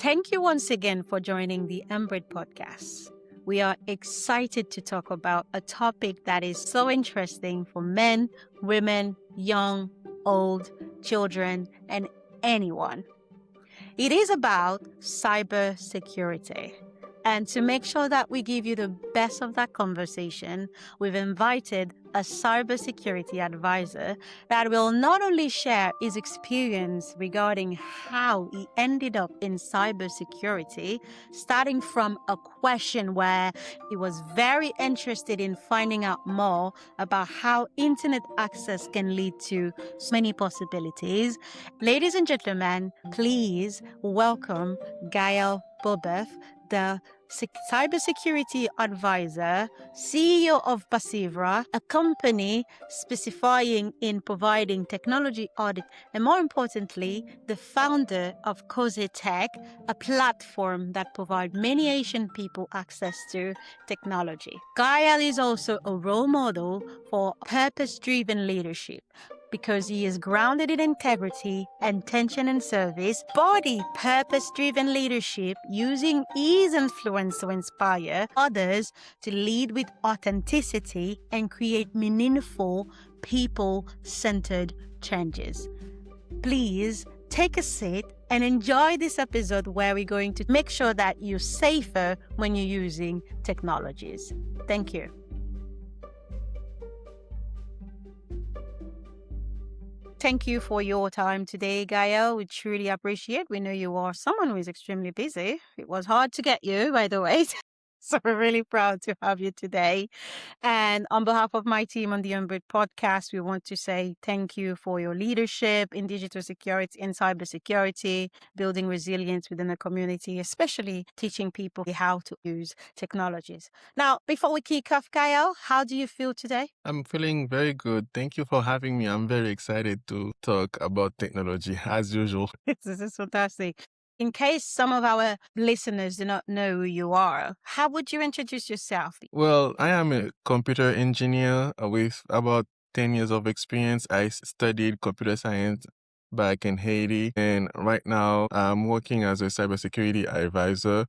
Thank you once again for joining the Embred podcast. We are excited to talk about a topic that is so interesting for men, women, young, old, children, and anyone. It is about cybersecurity. And to make sure that we give you the best of that conversation, we've invited a cybersecurity advisor that will not only share his experience regarding how he ended up in cybersecurity, starting from a question where he was very interested in finding out more about how internet access can lead to so many possibilities. Ladies and gentlemen, please welcome Gael, the cybersecurity advisor, CEO of Passivra, a company specifying in providing technology audit, and more importantly, the founder of Cause Tech, a platform that provides many Asian people access to technology. Gael is also a role model for purpose-driven leadership, because he is grounded in integrity, intention, and service, body purpose-driven leadership, using his influence to inspire others to lead with authenticity and create meaningful, people-centered changes. Please take a seat and enjoy this episode where we're going to make sure that you're safer when you're using technologies. Thank you. Thank you for your time today, Gael. We truly appreciate. We know you are someone who is extremely busy. It was hard to get you, by the way. So we're really proud to have you today. And on behalf of my team on the Unbreak podcast, we want to say thank you for your leadership in digital security and cybersecurity, building resilience within the community, especially teaching people how to use technologies. Now, before we kick off, Gael, how do you feel today? I'm feeling very good. Thank you for having me. I'm very excited to talk about technology as usual. This is fantastic. In case some of our listeners do not know who you are, how would you introduce yourself? Well, I am a computer engineer with about 10 years of experience. I studied computer science back in Haiti, and right now I'm working as a cybersecurity advisor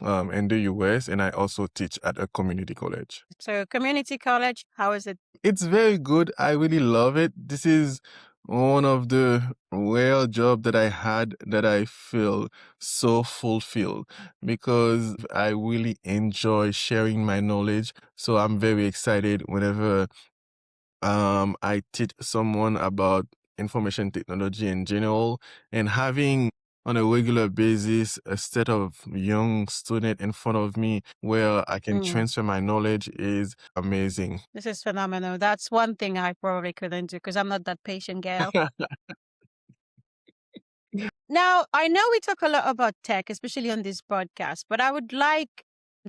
in the US, and I also teach at a community college. So, community college, how is it? It's very good. I really love it. This is one of the rare jobs that I had that I feel so fulfilled because I really enjoy sharing my knowledge. So I'm very excited whenever I teach someone about information technology in general, and having on a regular basis a set of young students in front of me where I can transfer my knowledge is amazing. This is phenomenal. That's one thing I probably couldn't do because I'm not that patient, Gail. Now, I know we talk a lot about tech, especially on this podcast, but I would like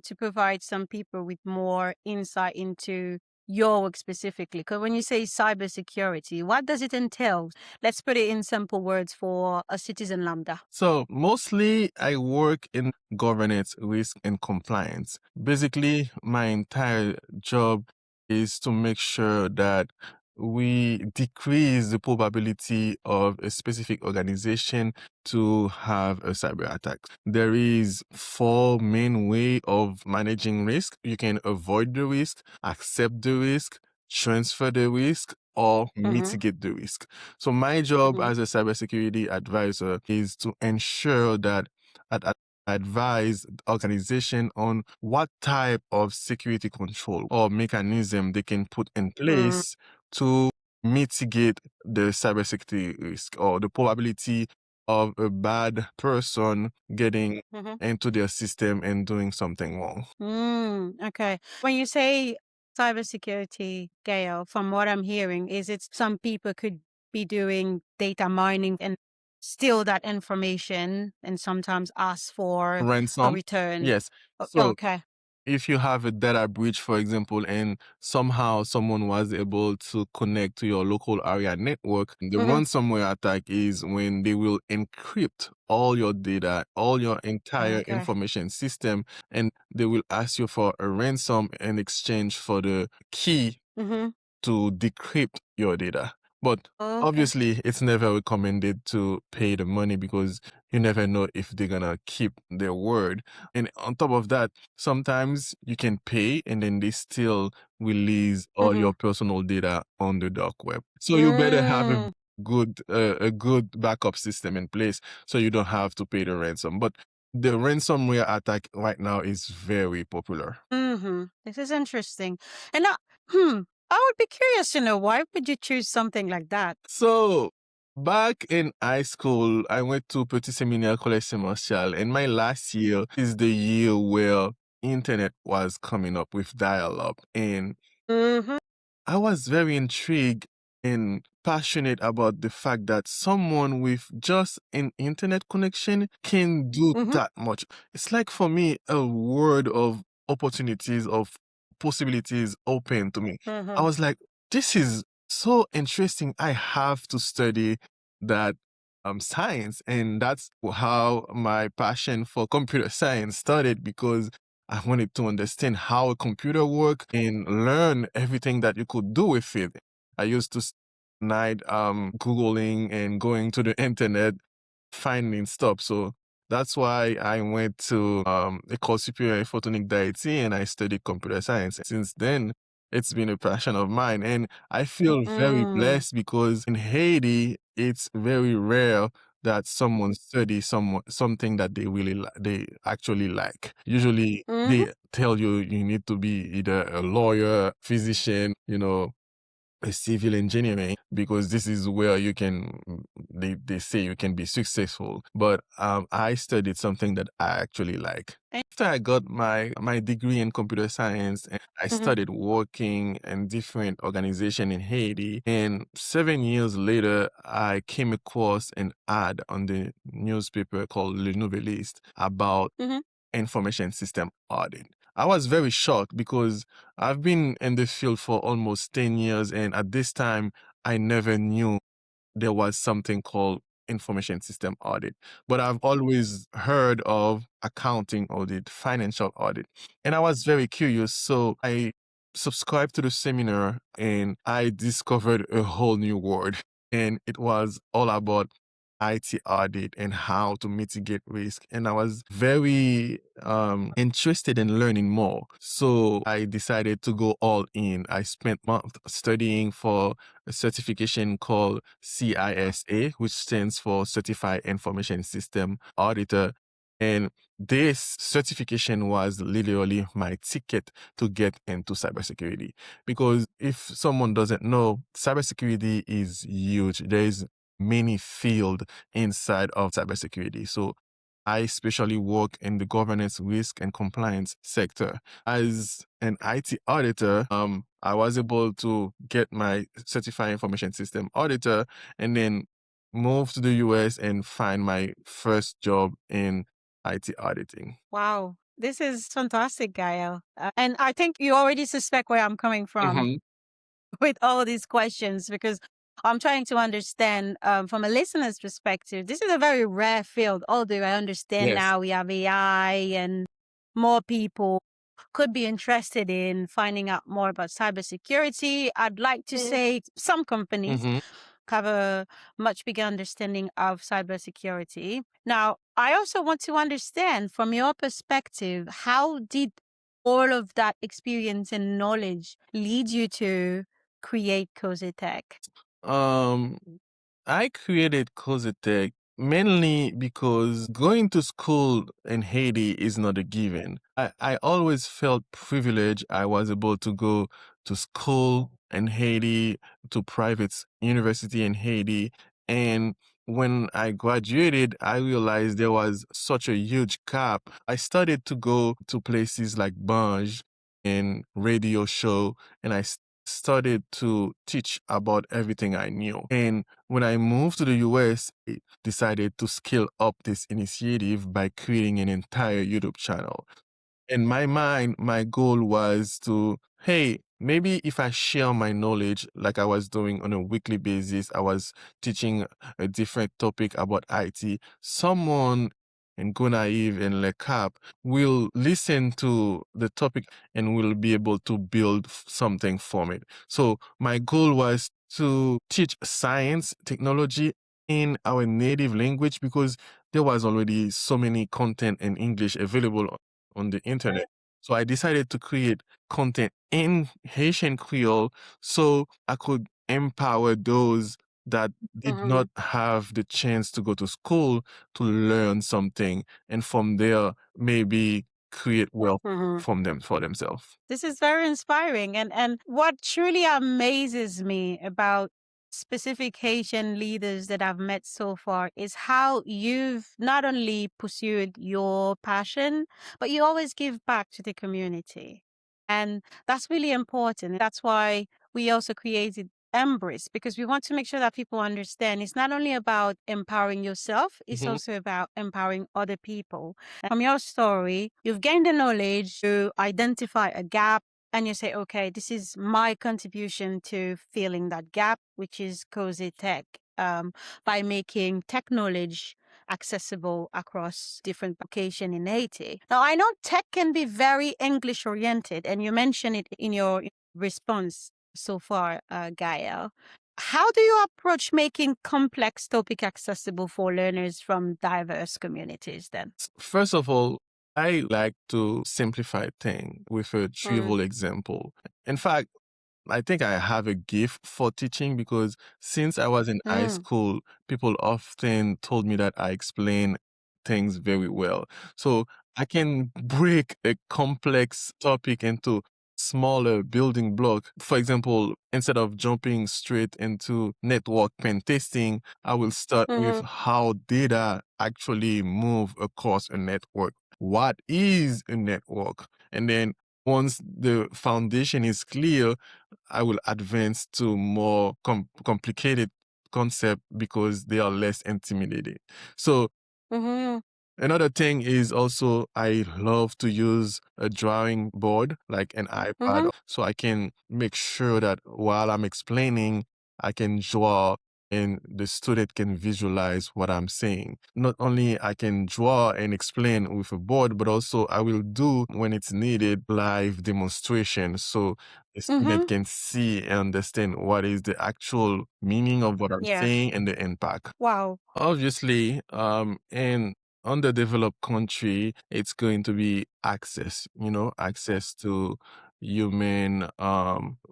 to provide some people with more insight into your work specifically. Because when you say cybersecurity, what does it entail? Let's put it in simple words for a citizen lambda. So mostly I work in governance, risk, and compliance. Basically, my entire job is to make sure that we decrease the probability of a specific organization to have a cyber attack. There is 4 main way of managing risk. You can avoid the risk, accept the risk, transfer the risk, or mitigate the risk. So my job as a cybersecurity advisor is to ensure that advise the organization on what type of security control or mechanism they can put in place to mitigate the cybersecurity risk or the probability of a bad person getting into their system and doing something wrong. Okay. When you say cybersecurity, Gail, from what I'm hearing, is it some people could be doing data mining and steal that information and sometimes ask for a Ransom? return? Yes. So Okay. if you have a data breach, for example, and somehow someone was able to connect to your local area network, the ransomware attack is when they will encrypt all your data, all your entire information system, and they will ask you for a ransom in exchange for the key to decrypt your data. But Okay. obviously, it's never recommended to pay the money because you never know if they're gonna keep their word. And on top of that, sometimes you can pay and then they still release all Mm-hmm. your personal data on the dark web. So you better have Mm, a good backup system in place so you don't have to pay the ransom. But the ransomware attack right now is very popular. mm-hmm. This is interesting. And now, I would be curious to know why would you choose something like that? So back in high school, I went to Petit Séminaire Collège Saint-Martial, and my last year is the year where internet was coming up with dial-up, and Mm-hmm. I was very intrigued and passionate about the fact that someone with just an internet connection can do Mm-hmm. that much. It's like for me a world of opportunities, of possibilities open to me. I Mm-hmm. was like, this is so interesting. I have to study that science. And that's how my passion for computer science started because I wanted to understand how a computer works and learn everything that you could do with it. I used to night Googling and going to the internet, finding stuff. So that's why I went to École Supérieure Photonique d'Haïti and I studied computer science. Since then, it's been a passion of mine. And I feel very Mm, blessed because in Haiti, it's very rare that someone studies something that they really they actually like. Usually mm-hmm. they tell you you need to be either a lawyer, physician, a civil engineering because this is where you can they say you can be successful, but I studied something that I actually like. After I got my degree in computer science and I Mm-hmm. started working in different organizations in Haiti, and 7 years later I came across an ad on the newspaper called Le Nouvelliste about Mm-hmm. information system audit. I was very shocked because I've been in the field for almost 10 years, and at this time, I never knew there was something called information system audit. But I've always heard of accounting audit, financial audit, and I was very curious. So I subscribed to the seminar and I discovered a whole new world. And it was all about IT audit and how to mitigate risk. And I was very interested in learning more. So I decided to go all in. I spent months studying for a certification called CISA, which stands for Certified Information System Auditor. And this certification was literally my ticket to get into cybersecurity. Because if someone doesn't know, cybersecurity is huge. There's many fields inside of cybersecurity. So I especially work in the governance, risk, and compliance sector. As an IT auditor, I was able to get my certified information system auditor and then move to the US and find my first job in IT auditing. Wow. This is fantastic, Gael. And I think you already suspect where I'm coming from Mm-hmm. with all these questions because I'm trying to understand from a listener's perspective. This is a very rare field, although I understand Yes. now we have AI and more people could be interested in finding out more about cybersecurity. I'd like to say some companies Mm-hmm. have a much bigger understanding of cybersecurity. Now, I also want to understand from your perspective, how did all of that experience and knowledge lead you to create Cositech? Um, I created Cositech mainly because going to school in Haiti is not a given. I always felt privileged. I was able to go to school in Haiti, to private university in Haiti. And when I graduated, I realized there was such a huge gap. I started to go to places like Banj and radio show, and started to teach about everything I knew. And when I moved to the US, I decided to scale up this initiative by creating an entire YouTube channel. In my mind, my goal was to, hey, maybe if I share my knowledge like I was doing on a weekly basis, I was teaching a different topic about IT, someone in Gonaive and Le Cap will listen to the topic and will be able to build something from it. So my goal was to teach science, technology in our native language because there was already so many content in English available on the internet. So I decided to create content in Haitian Creole so I could empower those that did not have the chance to go to school to learn something, and from there maybe create wealth from them for themselves. This is very inspiring. And what truly amazes me about specific Haitian leaders that I've met so far is how you've not only pursued your passion, but you always give back to the community. And that's really important. That's why we also created Embrace, because we want to make sure that people understand it's not only about empowering yourself, it's also about empowering other people. From your story, you've gained the knowledge to identify a gap and you say, okay, this is my contribution to filling that gap, which is Cozy Tech, by making tech knowledge accessible across different locations in Haiti. Now, I know tech can be very English oriented, and you mentioned it in your response so far, Gael. How do you approach making complex topic accessible for learners from diverse communities then? First of all, I like to simplify things with a trivial example. In fact, I think I have a gift for teaching because since I was in high school, people often told me that I explain things very well. So I can break a complex topic into smaller building block. For example, instead of jumping straight into network pen testing, I will start with how data actually move across a network. What is a network? And then once the foundation is clear, I will advance to more complicated concept because they are less intimidating. So another thing is also I love to use a drawing board like an iPad so I can make sure that while I'm explaining, I can draw and the student can visualize what I'm saying. Not only I can draw and explain with a board, but also I will do when it's needed live demonstration so the student can see and understand what is the actual meaning of what I'm Yeah. saying and the impact. Wow. Obviously, in underdeveloped country, it's going to be access, access to human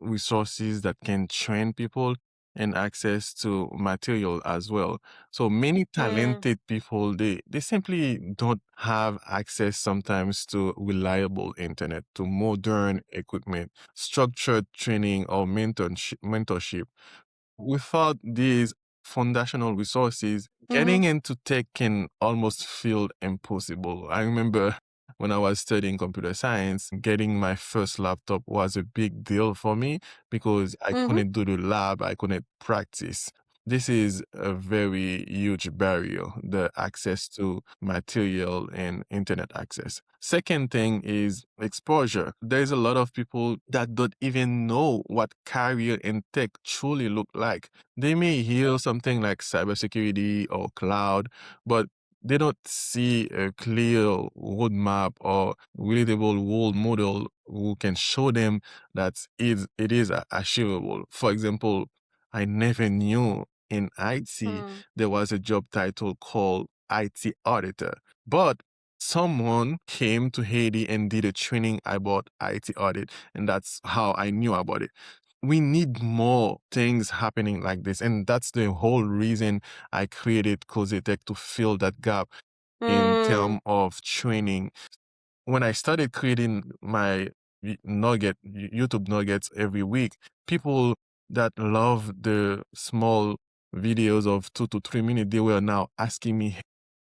resources that can train people and access to material as well. So many talented people, they simply don't have access sometimes to reliable internet, to modern equipment, structured training or mentorship. Without these foundational resources, getting into tech can almost feel impossible. I remember when I was studying computer science, getting my first laptop was a big deal for me because I couldn't do the lab, I couldn't practice. This is a very huge barrier, the access to material and internet access. Second thing is exposure. There's a lot of people that don't even know what career in tech truly look like. They may hear something like cybersecurity or cloud, but they don't see a clear roadmap or relatable role model who can show them that it is achievable. For example, I never knew in IT there was a job title called IT auditor, but someone came to Haiti and did a training about IT audit, and that's how I knew about it. We need more things happening like this, and that's the whole reason I created Tech to fill that gap in terms of training. When I started creating my YouTube nuggets every week, people that love the small videos of 2 to 3 minutes, they were now asking me,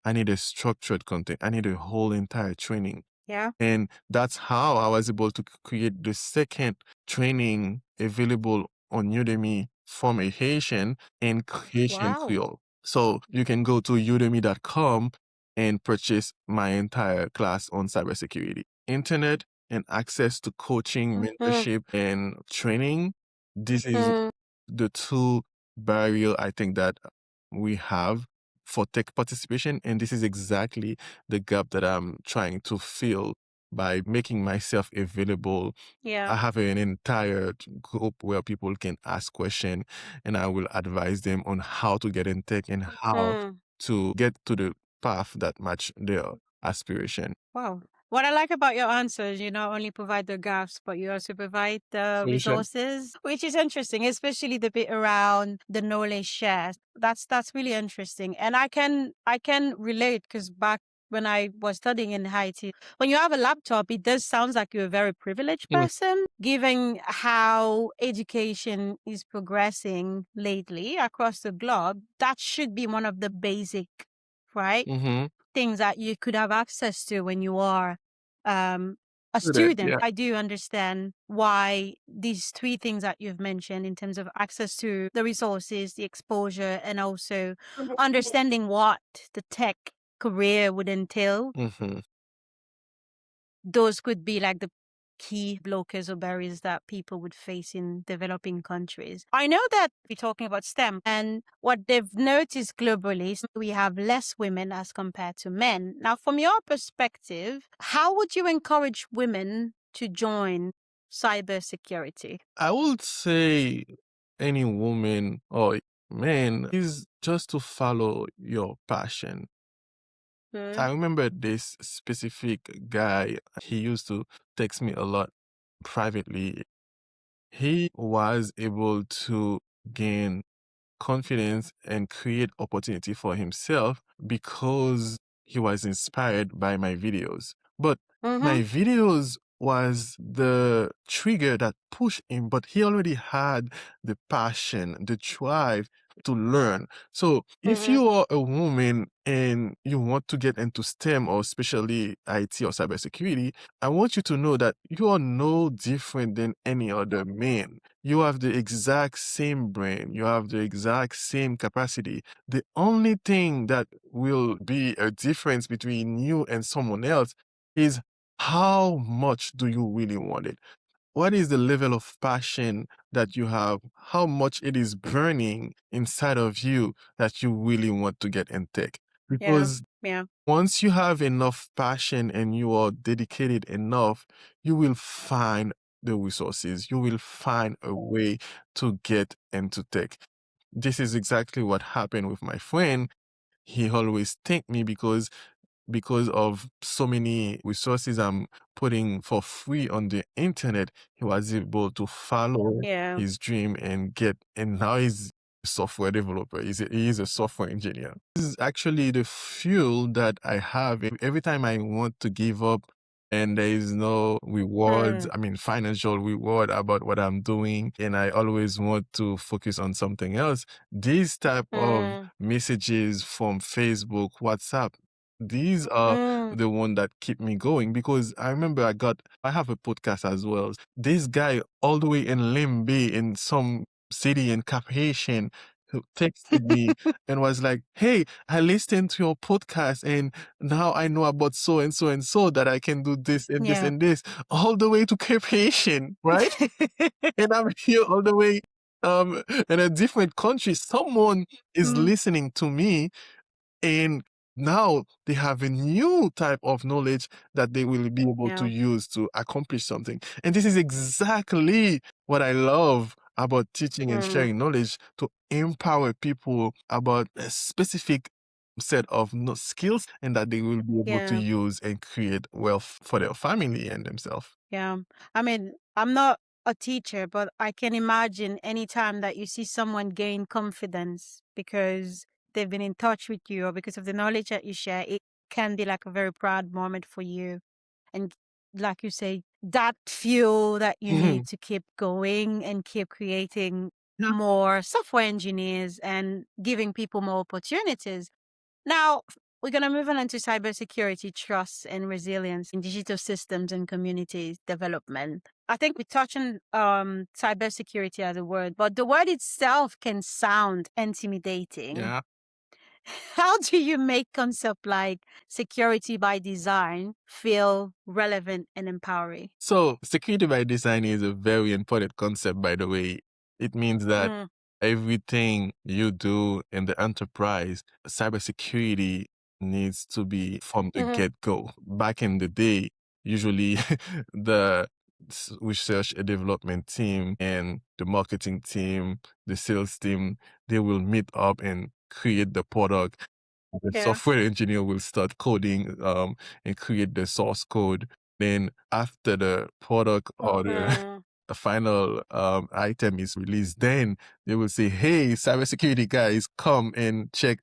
I need a structured content. I need a whole entire training. Yeah. And that's how I was able to create the second training available on Udemy from a Haitian in Haitian Wow. Creole. So you can go to udemy.com and purchase my entire class on cybersecurity. Internet and access to coaching, mentorship, and training. This is the two barrier I think that we have for tech participation, and this is exactly the gap that I'm trying to fill by making myself available. Yeah. I have an entire group where people can ask questions, and I will advise them on how to get in tech and how Mm. to get to the path that match their aspiration. Wow. What I like about your answers, you not only provide the gaps, but you also provide the Solution. resources, which is interesting, especially the bit around the knowledge share. That's really interesting. And I can relate because back when I was studying in Haiti, when you have a laptop, it does sounds like you're a very privileged Mm. person, given how education is progressing lately across the globe. That should be one of the basic, right? Mm-hmm. Things that you could have access to when you are a Student, student. yeah. I do understand why these three things that you've mentioned in terms of access to the resources, the exposure, and also understanding what the tech career would entail. Mm-hmm. Those could be like the key blockers or barriers that people would face in developing countries. I know that we're talking about STEM, and what they've noticed globally is we have less women as compared to men. Now, from your perspective, how would you encourage women to join cybersecurity? I would say any woman or man is just to follow your passion. I Mm. remember this specific guy, he used to text me a lot privately. He was able to gain confidence and create opportunity for himself because he was inspired by my videos. But my Mm-hmm. videos was the trigger that pushed him, but he already had the passion, the drive to learn. So if Mm-hmm. you are a woman and you want to get into STEM or especially IT or cybersecurity, I want you to know that you are no different than any other man. You have the exact same brain. You have the exact same capacity. The only thing that will be a difference between you and someone else is how much do you really want it? What is the level of passion that you have? How much it is burning inside of you that you really want to get in tech? Yeah. Because Yeah. once you have enough passion and you are dedicated enough, you will find the resources. You will find a way to get into tech. This is exactly what happened with my friend. He always thanked me because of so many resources I'm putting for free on the internet, he was able to follow Yeah. his dream and get, and now he's a software developer. He is a software engineer. This is actually the fuel that I have every time I want to give up and there is no rewards, Mm. I mean, financial reward about what I'm doing, and I always want to focus on something else. These type of Mm. messages from Facebook, WhatsApp, these are Mm. the one that keep me going because I remember I have a podcast as well. This guy all the way in Limbe in some city in Cap Haitian who texted me and was like, "Hey, I listened to your podcast and now I know about so and so and so that I can do this and this Yeah. and this all the way to Cape Haitian, right? And I'm here all the way in a different country. Someone is Mm. listening to me and now they have a new type of knowledge that they will be able to Yeah. use to accomplish something. And this is exactly what I love about teaching and Mm. sharing knowledge to empower people about a specific set of skills and that they will be able to Yeah. use and create wealth for their family and themselves. Yeah. I mean, I'm not a teacher, but I can imagine anytime that you see someone gain confidence because they've been in touch with you or because of the knowledge that you share, it can be like a very proud moment for you. And like you say, that fuel that you need to keep going and keep creating Yeah. more software engineers and giving people more opportunities. Now, we're going to move on into cybersecurity, trust, and resilience in digital systems and communities development. I think we touched on cybersecurity as a word, but the word itself can sound intimidating. Yeah. How do you make concept like security by design feel relevant and empowering? So, security by design is a very important concept, by the way. It means that Mm. everything you do in the enterprise, cybersecurity needs to be from the Mm-hmm. get go. Back in the day, usually the research and development team and the marketing team, the sales team, they will meet up and create the product. The Yeah. software engineer will start coding and create the source code. Then after the product or the final item is released, then they will say, "Hey, cybersecurity guys, come and check."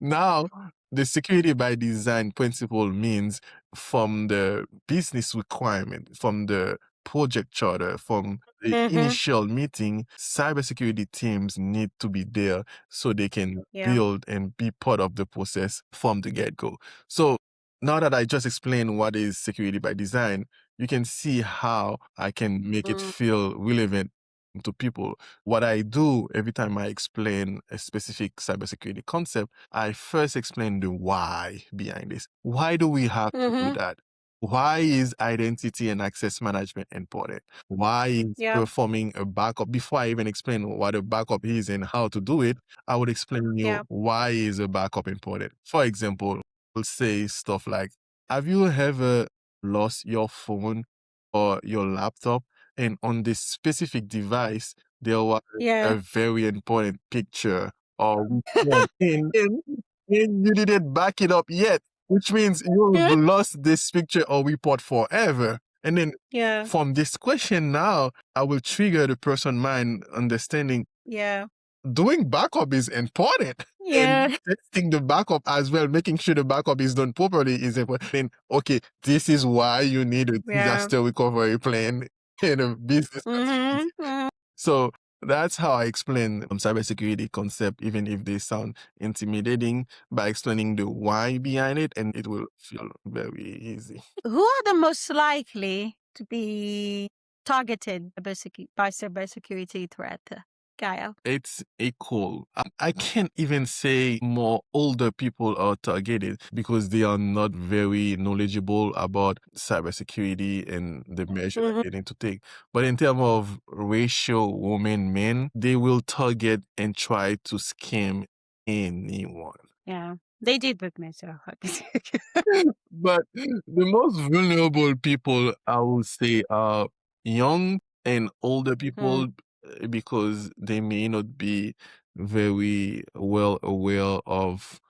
Now, the security by design principle means from the business requirement, from the project charter, from the initial meeting, cybersecurity teams need to be there so they can Yeah. build and be part of the process from the get-go. So now that I just explained what is security by design, you can see how I can make it feel relevant to people. What I do every time I explain a specific cybersecurity concept, I first explain the why behind this. Why do we have to do that? Why is identity and access management important? Why is Yeah. performing a backup? Before I even explain what a backup is and how to do it, I would explain you Yeah. why is a backup important. For example, we'll say stuff like, have you ever lost your phone or your laptop and on this specific device, there was Yeah. a very important picture or report and you didn't back it up yet, which means you've lost this picture or report forever. And then Yeah. from this question now, I will trigger the person mind understanding Yeah. doing backup is important. Yeah. And testing the backup as well, making sure the backup is done properly is important. Then, okay, this is why you need a Yeah. disaster recovery plan and a business continuity. So that's how I explain cybersecurity concept, even if they sound intimidating, by explaining the why behind it, and it will feel very easy. Who are the most likely to be targeted by cybersecurity threat, Gael? It's equal. I can't even say more older people are targeted because they are not very knowledgeable about cybersecurity and the measure that they need to take. But in terms of ratio women men, they will target and try to scam anyone. Yeah. They did with me, so. But the most vulnerable people, I would say, are young and older people because they may not be very well aware of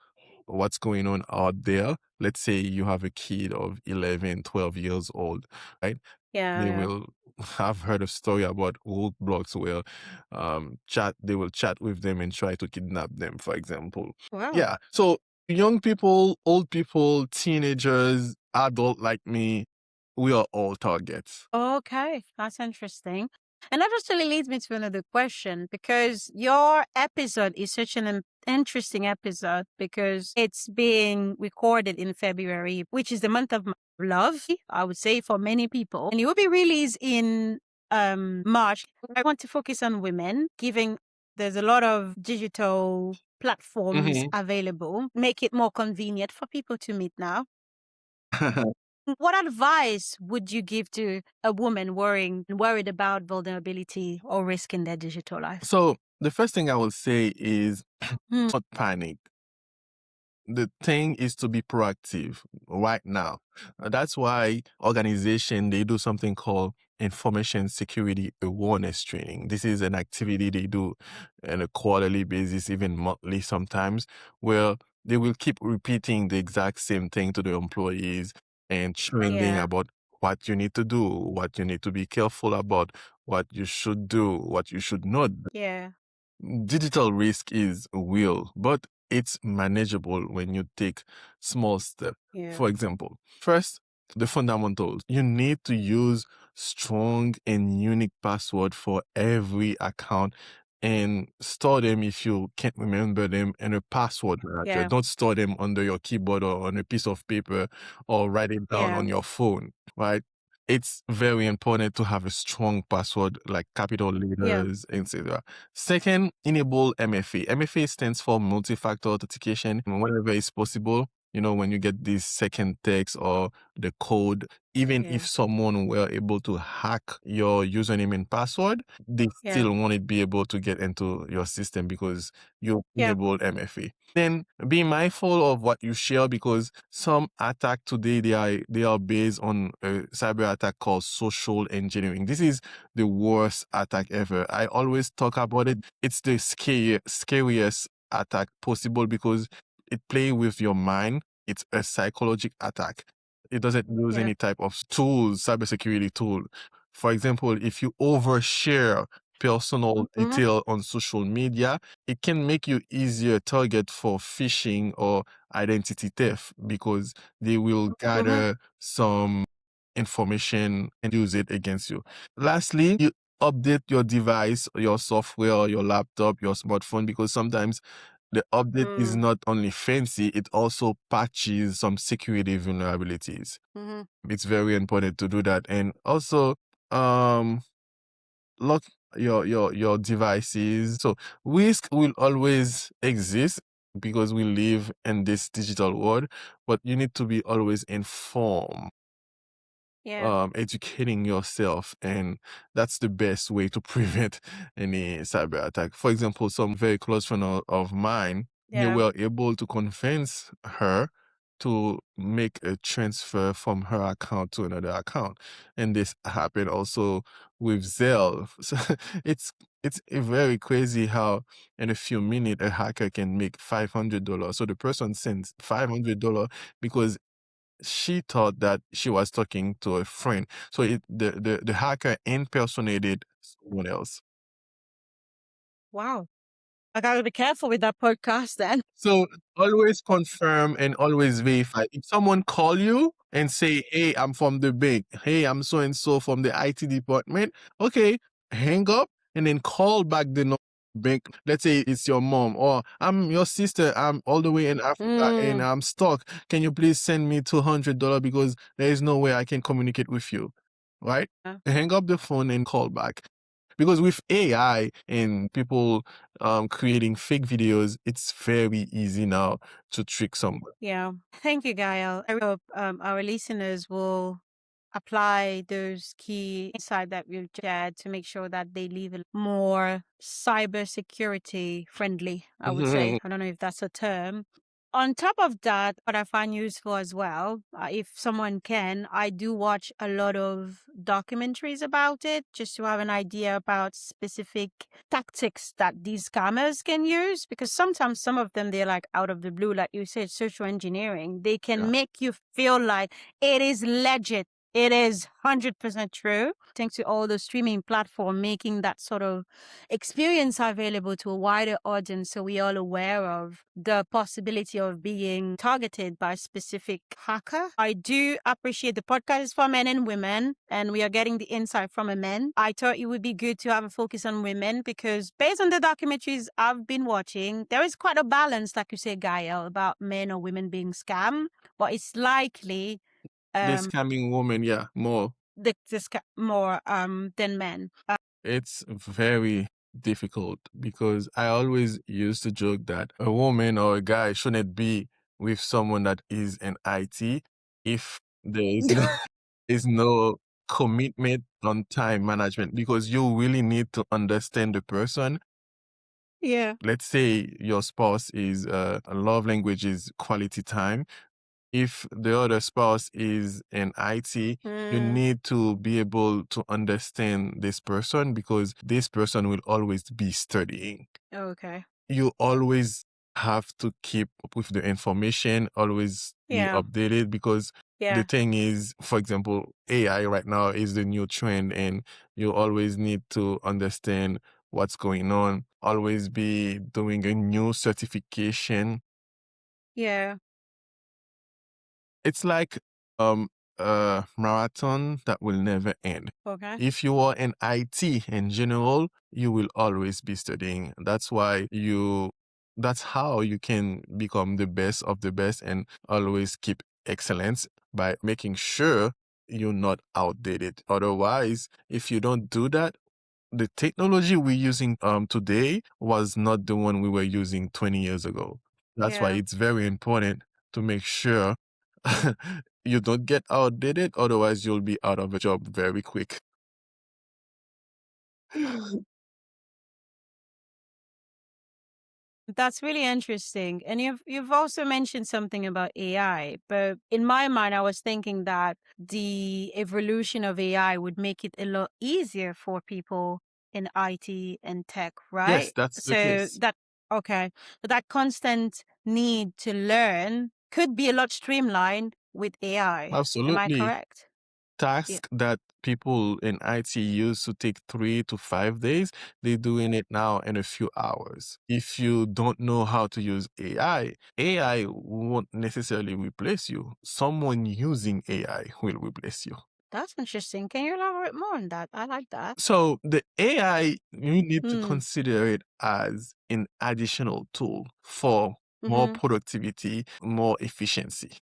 what's going on out there. Let's say you have a kid of 11, 12 years old, right? Yeah. They Yeah. will have heard a story about roadblocks where they will chat with them and try to kidnap them, for example. Wow. Yeah. So young people, old people, teenagers, adult like me, we are all targets. Okay, that's interesting. And that actually leads me to another question because your episode is such an interesting episode because it's being recorded in February, which is the month of love, I would say, for many people. And it will be released in March. I want to focus on women, given there's a lot of digital platforms available, make it more convenient for people to meet now. What advice would you give to a woman worried about vulnerability or risk in their digital life? So the first thing I will say is not panic. The thing is to be proactive right now. That's why organization, they do something called information security awareness training. This is an activity they do on a quarterly basis, even monthly sometimes, where they will keep repeating the exact same thing to the employees and training about what you need to do, what you need to be careful about, what you should do, what you should not do. Yeah. Digital risk is real, but it's manageable when you take small steps. Yeah. For example, first, the fundamentals. You need to use strong and unique password for every account and store them if you can't remember them in a password manager. Yeah. Don't store them under your keyboard or on a piece of paper or write it down Yeah. on your phone, right? It's very important to have a strong password like capital letters, etc. Second, enable MFA. MFA stands for multi-factor authentication whenever it's possible. when you get this second text or the code, even Yeah. if someone were able to hack your username and password, they Yeah. still won't be able to get into your system because you Yeah. enabled MFA. Then be mindful of what you share, because some attack today, they are based on a cyber attack called social engineering. This is the worst attack ever. I always talk about it. It's the scariest attack possible because it play with your mind. It's a psychological attack. It doesn't use Yeah. any type of tools, cybersecurity tool. For example, if you overshare personal detail on social media, it can make you easier target for phishing or identity theft, because they will gather some information and use it against you. Lastly, you update your device, your software, your laptop, your smartphone, because sometimes the update is not only fancy, it also patches some security vulnerabilities. It's very important to do that. And also, um, lock your devices. So risk will always exist because we live in this digital world, but you need to be always informed, Yeah. educating yourself, and that's the best way to prevent any cyber attack. For example, some very close friend of mine, they Yeah. were able to convince her to make a transfer from her account to another account, and this happened also with Zelle. So it's very crazy how in a few minutes a hacker can make $500. So the person sends $500 because she thought that she was talking to a friend. So the hacker impersonated someone else. Wow. I gotta be careful with that podcast then. So always confirm and always verify. If someone call you and say, "Hey, I'm from the bank. Hey, I'm so and so from the IT department." Okay, hang up and then call back the bank. Let's say it's your mom, or I'm your sister. I'm all the way in Africa and I'm stuck. Can you please send me $200 because there is no way I can communicate with you, right? Yeah. Hang up the phone and call back. Because with AI and people creating fake videos, it's very easy now to trick someone. Yeah. Thank you, Gael. I hope our listeners will apply those key insight that we've shared to make sure that they live a more cybersecurity friendly, I would say. I don't know if that's a term. On top of that, what I find useful as well, if someone can, I do watch a lot of documentaries about it just to have an idea about specific tactics that these scammers can use. Because sometimes some of them, they're like out of the blue, like you said, social engineering. They can Yeah. make you feel like it is legit. It is 100% true. Thanks to all the streaming platform making that sort of experience available to a wider audience, so we all aware of the possibility of being targeted by a specific hacker. I do appreciate the podcast is for men and women, and we are getting the insight from a man. I thought it would be good to have a focus on women because based on the documentaries I've been watching, there is quite a balance, like you say, Gael, about men or women being scammed, but it's likely This coming woman, yeah, more. more than men. It's very difficult because I always used to joke that a woman or a guy shouldn't be with someone that is in IT if there is no, is no commitment on time management, because you really need to understand the person. Yeah. Let's say your spouse is a love language is quality time. If the other spouse is in IT, you need to be able to understand this person, because this person will always be studying. Okay. You always have to keep up with the information, always be Yeah. updated, because the Yeah. thing is, for example, AI right now is the new trend, and you always need to understand what's going on, always be doing a new certification. Yeah. It's like um a marathon that will never end. Okay. If you are in IT in general, you will always be studying. That's how you can become the best of the best and always keep excellence, by making sure you're not outdated. Otherwise, if you don't do that, the technology we're using today was not the one we were using 20 years ago. That's why Yeah. it's very important to make sure you don't get outdated, otherwise you'll be out of a job very quick. That's really interesting. And you've also mentioned something about AI, but in my mind I was thinking that the evolution of AI would make it a lot easier for people in IT and tech, Yes, right? that's the So case. that okay, but that constant need to learn could be a lot streamlined with AI. Am I Absolutely. correct? Yeah, Tasks that people in IT used to take 3 to 5 days, they're doing it now in a few hours. If you don't know how to use AI won't necessarily replace you. Someone using AI will replace you. that's interesting. Can you elaborate more on that? I like that. So the AI, you need to Hmm. consider it as an additional tool for more Mm-hmm. productivity, more efficiency.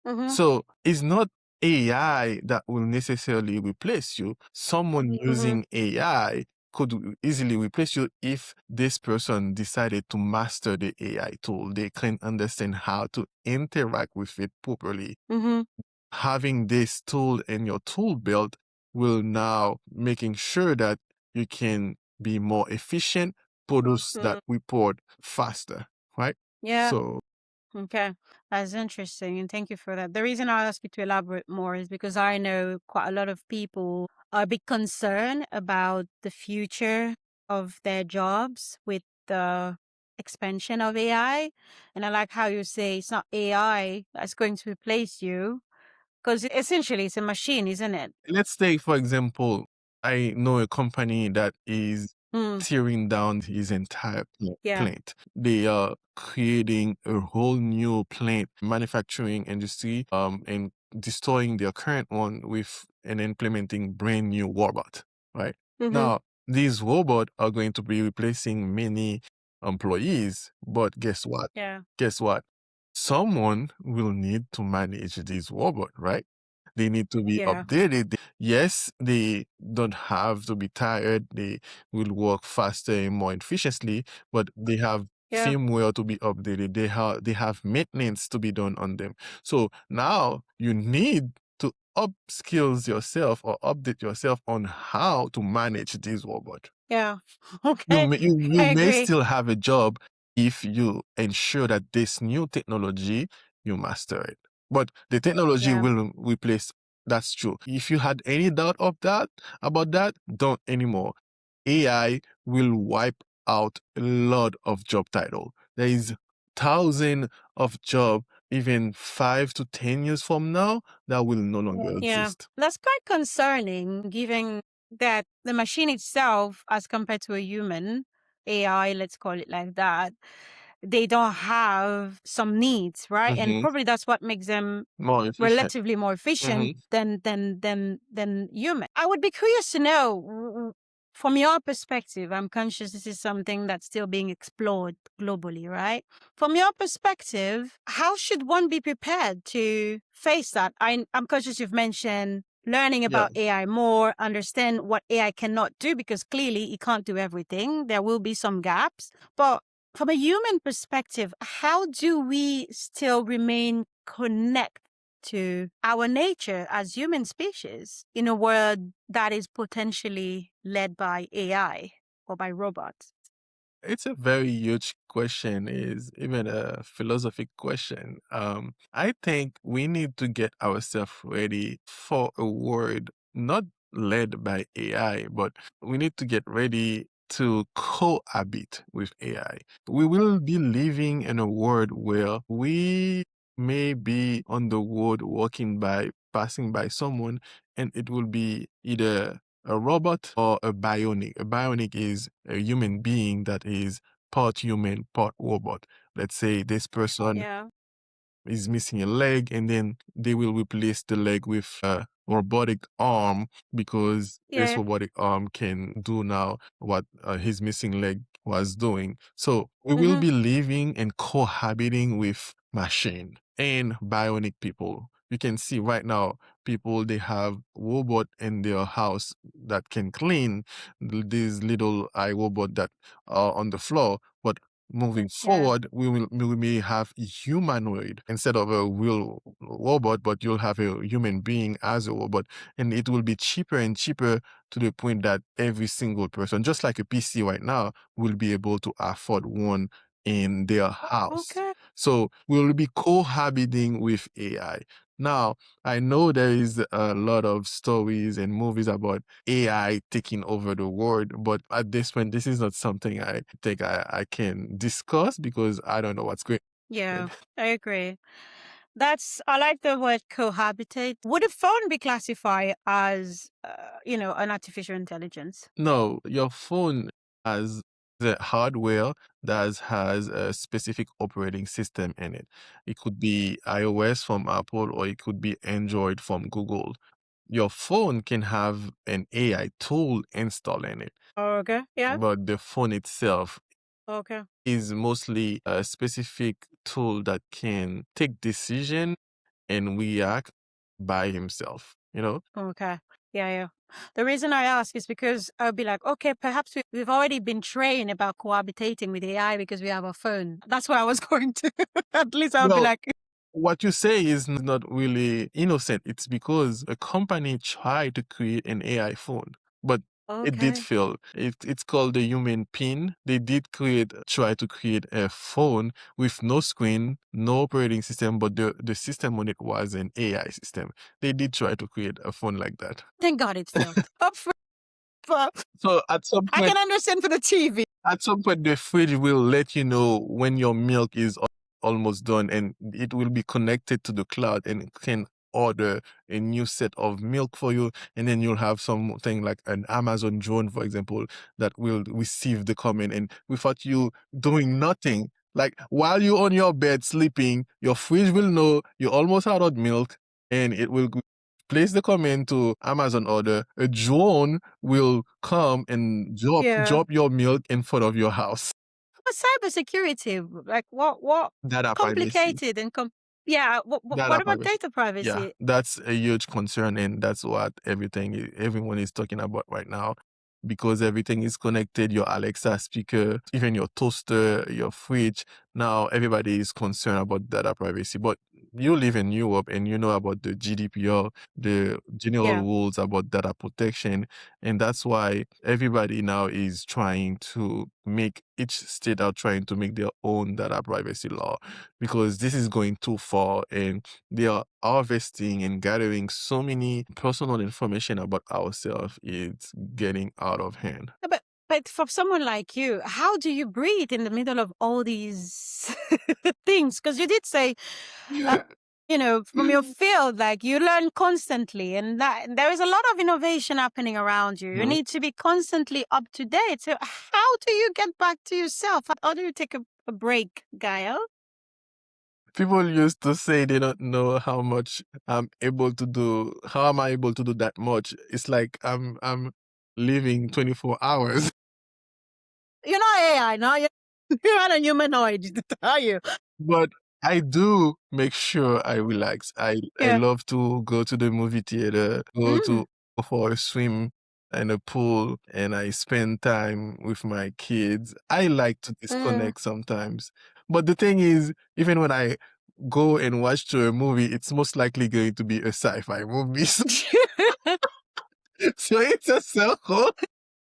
Mm-hmm. So it's not AI that will necessarily replace you. Someone Mm-hmm. using AI could easily replace you if this person decided to master the AI tool. They can understand how to interact with it properly. Mm-hmm. Having this tool in your tool belt will now making sure that you can be more efficient, produce that report faster, right? Yeah. So Okay, that's interesting, and thank you for that. The reason I ask you to elaborate more is because I know quite a lot of people are a bit concerned about the future of their jobs with the expansion of AI. And I like how you say it's not AI that's going to replace you, because essentially it's a machine, isn't it? let's say, for example, I know a company that is Mm, tearing down his entire yeah. plant. They are creating a whole new plant manufacturing industry, and destroying their current one with and implementing brand new robot, right? Mm-hmm. Now, these robots are going to be replacing many employees, but guess what? Yeah. Guess what? Someone will need to manage these robots, right? They need to be Yeah. updated. Yes, they don't have to be tired. They will work faster and more efficiently, but they have Yeah. firmware to be updated. They have maintenance to be done on them. So now you need to upskills yourself or update yourself on how to manage this robot. Yeah. You Okay. may, you I may agree. still have a job if you ensure that this new technology, you master it. But the technology Yeah. will replace, that's true. If you had any doubt of that, about that, don't anymore. AI will wipe out a lot of job title. There is thousand of job, even 5 to 10 years from now, that will no longer Yeah, exist. that's quite concerning, given that the machine itself, as compared to a human, AI, let's call it like that, they don't have some needs, right? And Hmm. probably that's what makes them More efficient. relatively more efficient Hmm. than human. I would be curious to know, from your perspective. I'm conscious this is something that's still being explored globally, right? From your perspective, how should one be prepared to face that? I'm conscious you've mentioned learning Yeah. about AI more, understand what AI cannot do, because clearly it can't do everything. There will be some gaps, but from a human perspective, how do we still remain connected to our nature as human species in a world that is potentially led by AI or by robots? It's a very huge question, is even a philosophic question. I think we need to get ourselves ready for a world not led by AI, but we need to get ready to cohabit with AI. We will be living in a world where we may be on the road walking by, passing by someone, and it will be either a robot or a bionic. A bionic is a human being that is part human, part robot. Let's say this person Yeah. is missing a leg, and then they will replace the leg with a robotic arm, because this Yeah. robotic arm can do now what his missing leg was doing. So we will Mm-hmm. be living and cohabiting with machine and bionic people. You can see right now people, they have robot in their house that can clean these little robot that are on the floor, but moving Yeah. forward, we may have a humanoid instead of a real robot, but you'll have a human being as a robot, and it will be cheaper and cheaper to the point that every single person, just like a PC right now, will be able to afford one in their house. Okay. So we'll be cohabiting with AI. Now, I know there is a lot of stories and movies about AI taking over the world, but at this point, this is not something I think I can discuss because I don't know what's going on. Yeah, I agree. I like the word cohabitate. Would a phone be classified as, an artificial intelligence? No, your phone has the hardware that has a specific operating system in it. It could be iOS from Apple or it could be Android from Google. Your phone can have an AI tool installed in it, Okay. Yeah. but the phone itself Okay. is mostly a specific tool that can take decision and react by himself, you know? Okay. Yeah, yeah. The reason I ask is because I'll be like, okay, perhaps we've already been trained about cohabitating with AI because we have a phone. That's where I was going to. At least I'll be Well, like, what you say is not really innocent. It's because a company tried to create an AI phone, but it did okay. fail. It's called the human pin. They did try to create a phone with no screen, no operating system, but the system on it was an AI system. They did try to create a phone like that. Thank God it failed. Up for, So at some I point, can understand for the TV. the fridge will let you know when your milk is almost done, and it will be connected to the cloud and it can order a new set of milk for you. And then you'll have something like an Amazon drone, for example, that will receive the comment. And without you doing nothing, like while you're on your bed sleeping, your fridge will know you're almost out of milk and it will place the comment to Amazon order. A drone will come and Yeah. drop your milk in front of your house. But cybersecurity, like what Data privacy. complicated and yeah, what Data about privacy. data Yeah, privacy? that's a huge concern, and that's what everyone is talking about right now, because everything is connected. Your Alexa speaker, even your toaster, your fridge. Now everybody is concerned about data privacy. But you live in Europe, and you know about the GDPR, the general Yeah. rules about data protection, and that's why everybody now is trying to make each state are trying to make their own data privacy law, because this is going too far and they are harvesting and gathering so many personal information about ourselves. It's getting out of hand. But for someone like you, how do you breathe in the middle of all these things? Because you did say, uh, from your field, like you learn constantly, and that there is a lot of innovation happening around you. You Mhm. need to be constantly up to date. So how do you get back to yourself? How do you take a break, Gael? People used to say they don't know how much I'm able to do. How am I able to do that much? It's like I'm living 24 hours. You're not AI, no? You're not a humanoid, are you? But I do make sure I relax. I Yeah. love to go to the movie theater, Mm, go for a swim in a pool, and I spend time with my kids. I like to mm. disconnect sometimes. But the thing is, even when I go and watch to a movie, it's most likely going to be a sci-fi movie. So it's a circle.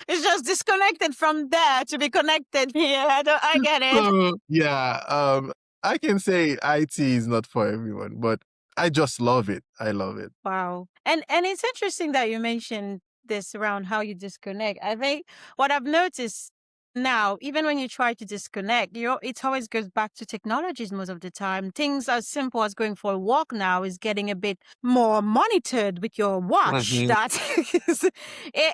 It's just disconnected from there to be connected here. I get it. So yeah, I can say IT is not for everyone, but I just love it. I love it. Wow. And it's interesting that you mentioned this around how you disconnect. I think what I've noticed now, even when you try to disconnect, it always goes back to technologies most of the time. Things as simple as going for a walk now is getting a bit more monitored with your watch. Mhm. That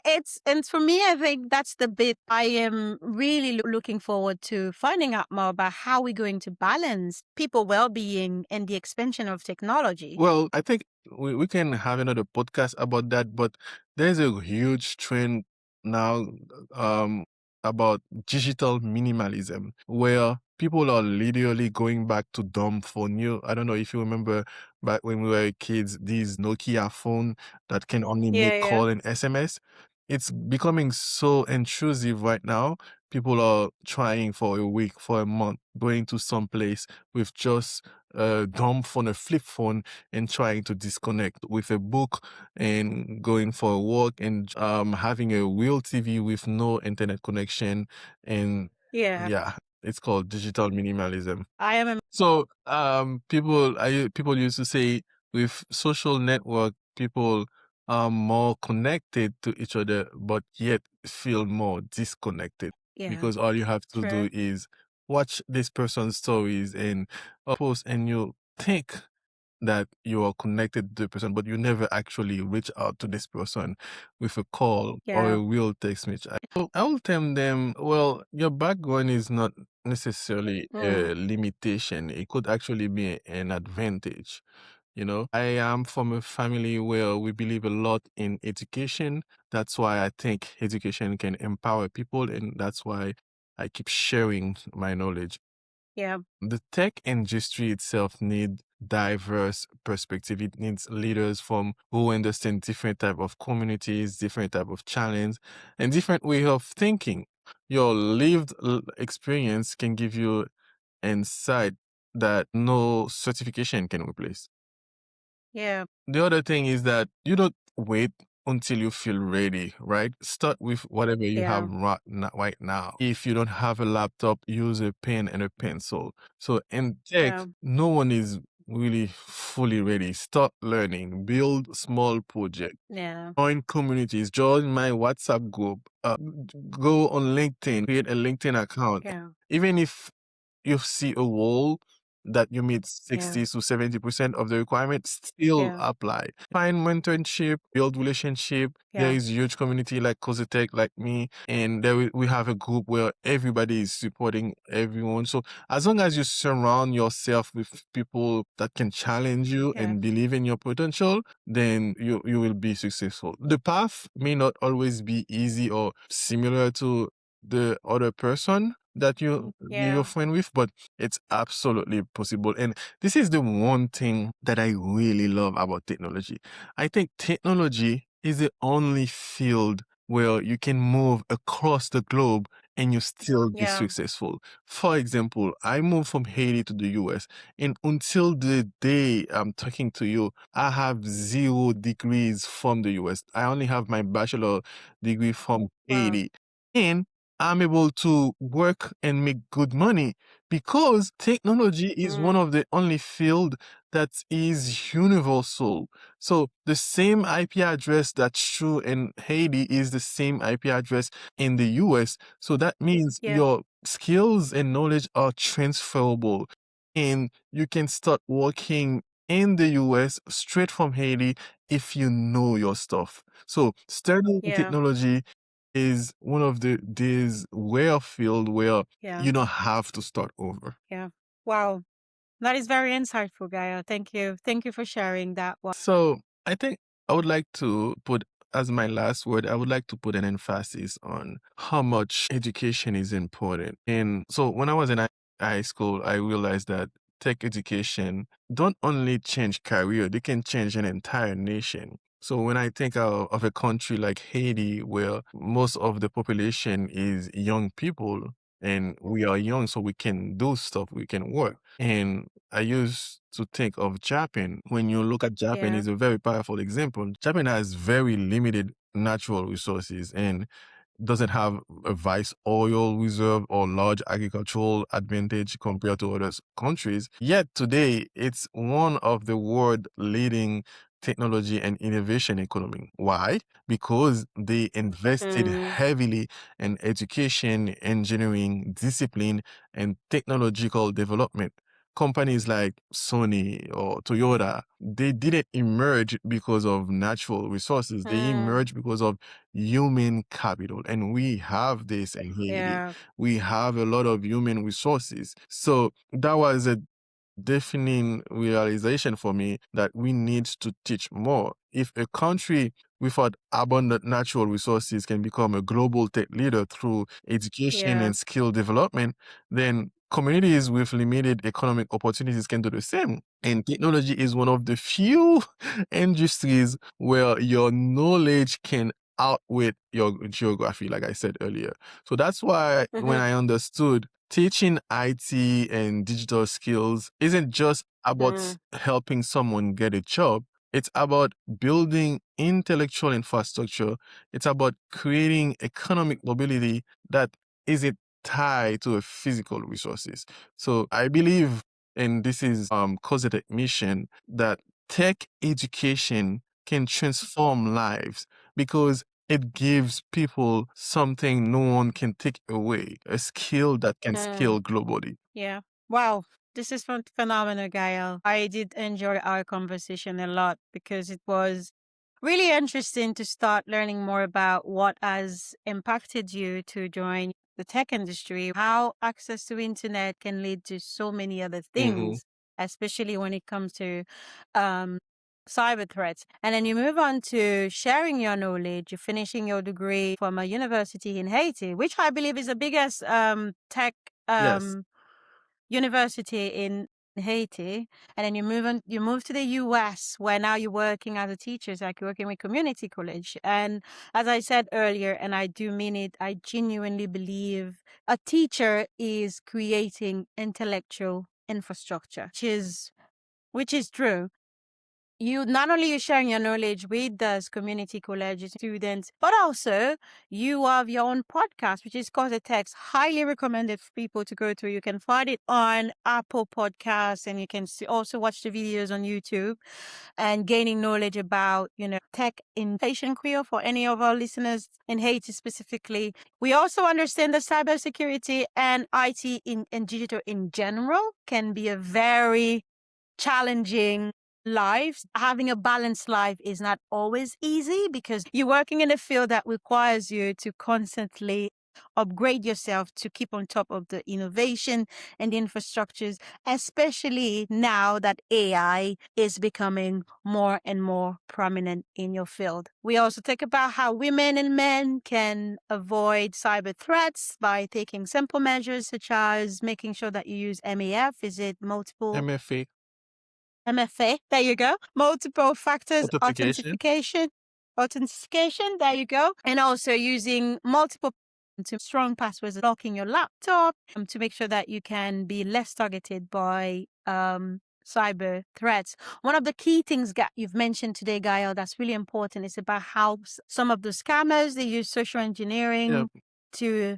it's and for me, I think that's the bit I am really looking forward to finding out more about how we're going to balance people well-being and the expansion of technology. Well, I think we can have another podcast about that, but there's a huge trend now um, about digital minimalism where people are literally going back to dumb phone. I don't know if you remember back when we were kids, these Nokia phone that can only Yeah, make yeah. call and SMS. it's becoming so intrusive right now. People are trying for a week, for a month, going to some place with just a dumb phone, a flip phone, and trying to disconnect with a book and going for a walk and having a real TV with no internet connection. And Yeah. yeah, it's called digital minimalism. I am a So people used to say with social network, people are more connected to each other, but yet feel more disconnected yeah. because all you have to do True. is watch this person's stories and post, and you think that you are connected to the person, but you never actually reach out to this person with a call or Yeah. a real text message. So I will tell them, well, your background is not necessarily Mm. a limitation. It could actually be an advantage. I am from a family where we believe a lot in education. That's why I think education can empower people, and that's why I keep sharing my knowledge. Yeah. The tech industry itself needs diverse perspective. It needs leaders from who understand different type of communities, different type of challenge, and different way of thinking. Your lived experience can give you insight that no certification can replace. Yeah. The other thing is that you don't wait until you feel ready, right? Start with whatever you have Yeah. right now. If you don't have a laptop, use a pen and a pencil. So in tech, Yeah. no one is really fully ready. Start learning, build small projects, Yeah. join communities, join my WhatsApp group, go on LinkedIn, create a LinkedIn account. Yeah. Even if you see a role that you meet Yeah. 60 to 70% of the requirements, still Yeah. apply. Find mentorship, build relationship. There Yeah. is huge community like Cositech, like me, and we have a group where everybody is supporting everyone. So as long as you surround yourself with people that can challenge you Yeah. and believe in your potential, then you will be successful. The path may not always be easy or similar to the other person that you're Yeah. friend with, but it's absolutely possible. And this is the one thing that I really love about technology. I think technology is the only field where you can move across the globe and you still be Yeah. successful. For example, I moved from Haiti to the US, and until the day I'm talking to you, I have 0 degrees from the US. I only have my bachelor degree from Wow. Haiti. And I'm able to work and make good money because technology is one Mm. of the only field that is universal. So the same IP address that's true in Haiti is the same IP address in the US. So that means Yeah. your skills and knowledge are transferable, and you can start working in the US straight from Haiti if you know your stuff. So studying Yeah. technology is one of these rare field where Yeah. you don't have to start over. Yeah. Wow. That is very insightful, Gaia. Thank you. Thank you for sharing that one. So I think I would like to put as my last word, I would like to put an emphasis on how much education is important. And so when I was in high school, I realized that tech education don't only change career, they can change an entire nation. So when I think of a country like Haiti, where most of the population is young people, and we are young, so we can do stuff, we can work. And I used to think of Japan. When you look at Japan, Yeah. is a very powerful example. Japan has very limited natural resources and doesn't have a vast oil reserve or large agricultural advantage compared to other countries. Yet today, it's one of the world leading technology and innovation economy. Why? Because they invested Mm. heavily in education, engineering, discipline, and technological development. Companies like Sony or Toyota, they didn't emerge because of natural resources. They Mm. emerged because of human capital. And we have this in Haiti. Yeah. We have a lot of human resources. So that was a defining realization for me that we need to teach more. If a country without abundant natural resources can become a global tech leader through education Yeah. and skill development, then communities with limited economic opportunities can do the same. And technology is one of the few industries where your knowledge can outweigh your geography, like I said earlier. So that's why when I understood teaching IT and digital skills isn't just about helping someone get a job, it's about building intellectual infrastructure. It's about creating economic mobility that isn't tied to a physical resources. So I believe, and this is Cositec mission, that tech education can transform lives because it gives people something no one can take away, a skill that can scale globally. Yeah. Wow. This is phenomenal, Gael. I did enjoy our conversation a lot because it was really interesting to start learning more about what has impacted you to join the tech industry, how access to internet can lead to so many other things, especially when it comes to cyber threats. And then you move on to sharing your knowledge. You're finishing your degree from a university in Haiti, which I believe is the biggest tech Yes. university in Haiti, and then you move to the US where now you're working as a teacher, it's like you're working with community college. And as I said earlier, and I do mean it, I genuinely believe a teacher is creating intellectual infrastructure, which is true. You not only you sharing your knowledge with those community college students, but also you have your own podcast, which is called The Text. Highly recommended for people to go to. You can find it on Apple Podcasts, and you can also watch the videos on YouTube and gaining knowledge about, tech in Haitian Creole for any of our listeners in Haiti specifically. We also understand that cybersecurity and IT and digital in general can be a very challenging lives. Having a balanced life is not always easy because you're working in a field that requires you to constantly upgrade yourself to keep on top of the innovation and the infrastructures, especially now that AI is becoming more and more prominent in your field. We also talk about how women and men can avoid cyber threats by taking simple measures such as making sure that you use MAF. Is it multiple MFA MFA, there you go. Multiple factors authentication. authentication, there you go. And also using multiple to strong passwords, locking your laptop to make sure that you can be less targeted by cyber threats. One of the key things you've mentioned today, Gael, that's really important is about how some of the scammers, they use social engineering to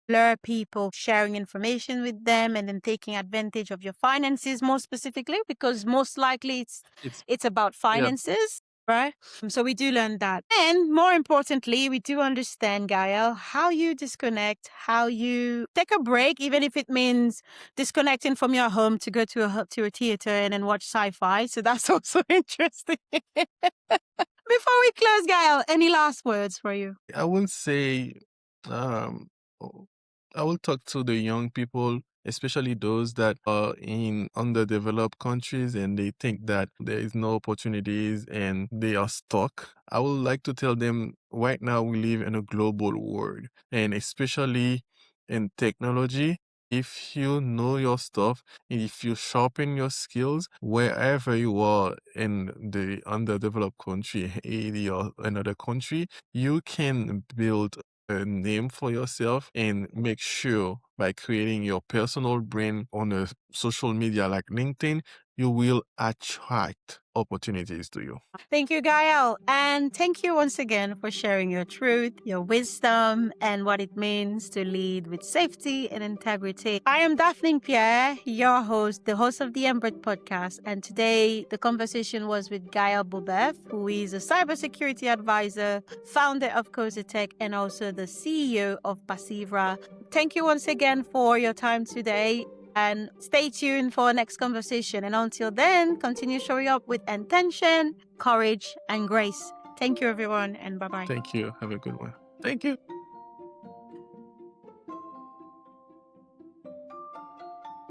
lure people, sharing information with them and then taking advantage of your finances more specifically, because most likely it's about finances. Right. So we do learn that. And more importantly, we do understand, Gael, how you disconnect, how you take a break, even if it means disconnecting from your home to go to a theater and then watch sci-fi. So that's also interesting. Before we close, Gael, any last words for you? I will say, um, I will talk to the young people, especially those that are in underdeveloped countries and they think that there is no opportunities and they are stuck. I would like to tell them right now we live in a global world, and especially in technology. If you know your stuff, and if you sharpen your skills wherever you are in the underdeveloped country, Haiti or another country, you can build a name for yourself and make sure by creating your personal brand on a social media like LinkedIn, you will attract opportunities to you. Thank you, Gael. And thank you once again for sharing your truth, your wisdom, and what it means to lead with safety and integrity. I am Daphne Pierre, your host, the host of the Embred podcast. And today the conversation was with Gael Bobeuf, who is a cybersecurity advisor, founder of Cositec, and also the CEO of Passivra. Thank you once again for your time today. And stay tuned for our next conversation. And until then, continue showing up with intention, courage, and grace. Thank you, everyone, and bye-bye. Thank you. Have a good one. Thank you.